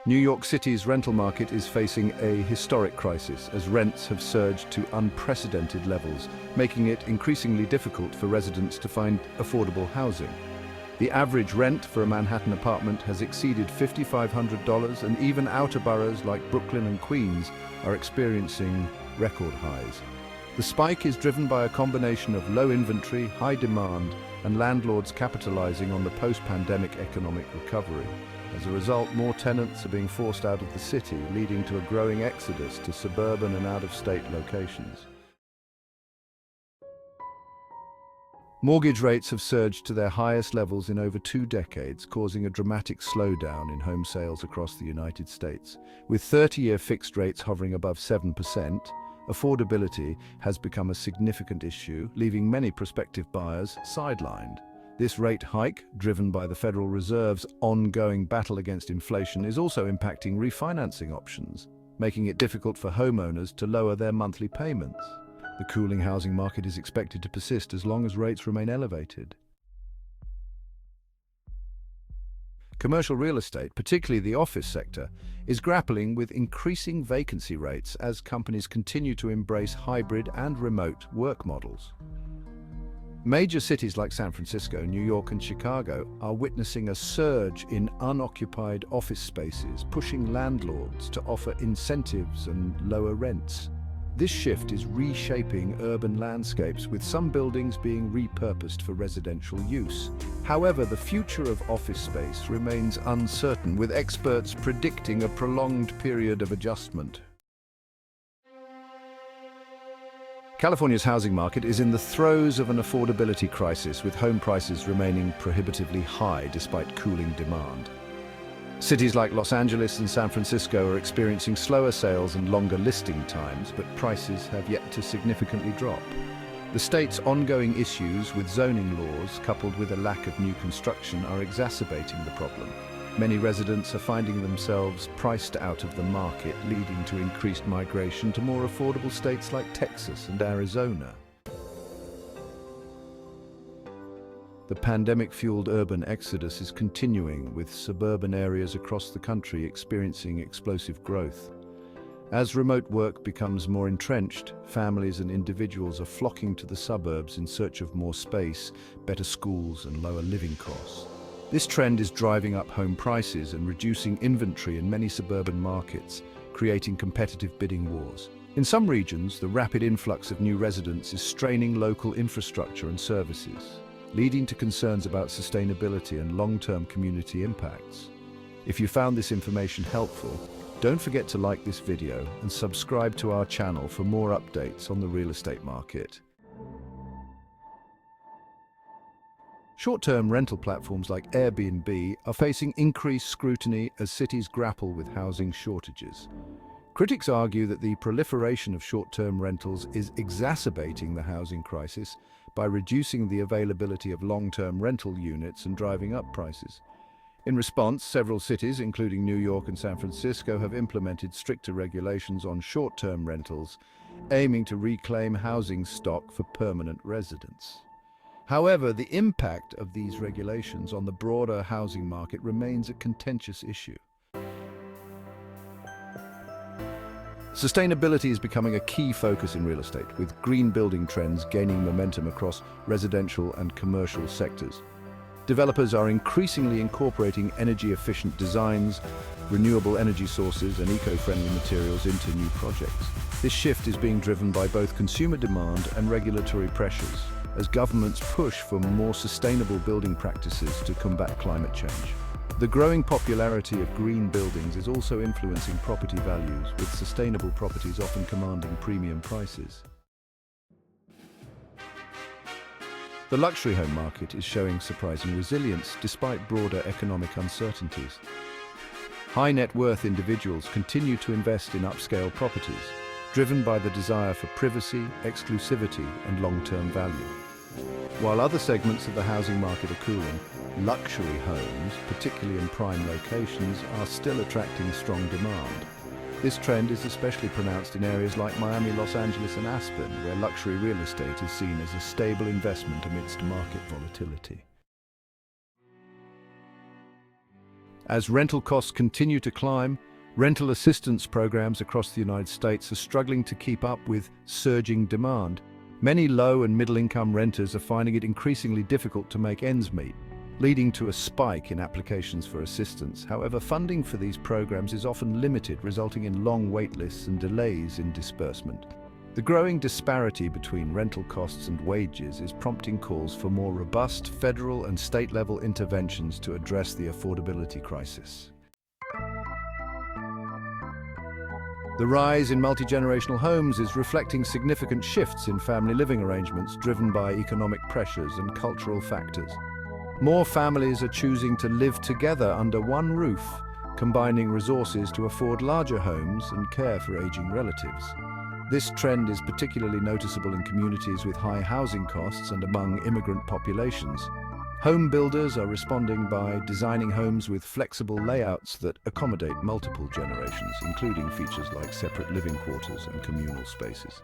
New York City's rental market is facing a historic crisis as rents have surged to unprecedented levels, making it increasingly difficult for residents to find affordable housing. The average rent for a Manhattan apartment has exceeded $5,500, and even outer boroughs like Brooklyn and Queens are experiencing record highs. The spike is driven by a combination of low inventory, high demand, and landlords capitalizing on the post-pandemic economic recovery. As a result, more tenants are being forced out of the city, leading to a growing exodus to suburban and out-of-state locations. Mortgage rates have surged to their highest levels in over 2 decades, causing a dramatic slowdown in home sales across the United States. With 30-year fixed rates hovering above 7%, affordability has become a significant issue, leaving many prospective buyers sidelined. This rate hike, driven by the Federal Reserve's ongoing battle against inflation, is also impacting refinancing options, making it difficult for homeowners to lower their monthly payments. The cooling housing market is expected to persist as long as rates remain elevated. Commercial real estate, particularly the office sector, is grappling with increasing vacancy rates as companies continue to embrace hybrid and remote work models. Major cities like San Francisco, New York, and Chicago are witnessing a surge in unoccupied office spaces, pushing landlords to offer incentives and lower rents. This shift is reshaping urban landscapes, with some buildings being repurposed for residential use. However, the future of office space remains uncertain, with experts predicting a prolonged period of adjustment. California's housing market is in the throes of an affordability crisis, with home prices remaining prohibitively high despite cooling demand. Cities like Los Angeles and San Francisco are experiencing slower sales and longer listing times, but prices have yet to significantly drop. The state's ongoing issues with zoning laws, coupled with a lack of new construction, are exacerbating the problem. Many residents are finding themselves priced out of the market, leading to increased migration to more affordable states like Texas and Arizona. The pandemic-fueled urban exodus is continuing, with suburban areas across the country experiencing explosive growth. As remote work becomes more entrenched, families and individuals are flocking to the suburbs in search of more space, better schools, and lower living costs. This trend is driving up home prices and reducing inventory in many suburban markets, creating competitive bidding wars. In some regions, the rapid influx of new residents is straining local infrastructure and services, leading to concerns about sustainability and long-term community impacts. If you found this information helpful, don't forget to like this video and subscribe to our channel for more updates on the real estate market. Short-term rental platforms like Airbnb are facing increased scrutiny as cities grapple with housing shortages. Critics argue that the proliferation of short-term rentals is exacerbating the housing crisis by reducing the availability of long-term rental units and driving up prices. In response, several cities, including New York and San Francisco, have implemented stricter regulations on short-term rentals, aiming to reclaim housing stock for permanent residents. However, the impact of these regulations on the broader housing market remains a contentious issue. Sustainability is becoming a key focus in real estate, with green building trends gaining momentum across residential and commercial sectors. Developers are increasingly incorporating energy-efficient designs, renewable energy sources, and eco-friendly materials into new projects. This shift is being driven by both consumer demand and regulatory pressures, as governments push for more sustainable building practices to combat climate change. The growing popularity of green buildings is also influencing property values, with sustainable properties often commanding premium prices. The luxury home market is showing surprising resilience despite broader economic uncertainties. High net worth individuals continue to invest in upscale properties, driven by the desire for privacy, exclusivity, and long-term value. While other segments of the housing market are cooling, luxury homes, particularly in prime locations, are still attracting strong demand. This trend is especially pronounced in areas like Miami, Los Angeles, and Aspen, where luxury real estate is seen as a stable investment amidst market volatility. As rental costs continue to climb, rental assistance programs across the United States are struggling to keep up with surging demand. Many low and middle-income renters are finding it increasingly difficult to make ends meet, leading to a spike in applications for assistance. However, funding for these programs is often limited, resulting in long wait lists and delays in disbursement. The growing disparity between rental costs and wages is prompting calls for more robust federal and state-level interventions to address the affordability crisis. The rise in multi-generational homes is reflecting significant shifts in family living arrangements driven by economic pressures and cultural factors. More families are choosing to live together under one roof, combining resources to afford larger homes and care for aging relatives. This trend is particularly noticeable in communities with high housing costs and among immigrant populations. Home builders are responding by designing homes with flexible layouts that accommodate multiple generations, including features like separate living quarters and communal spaces.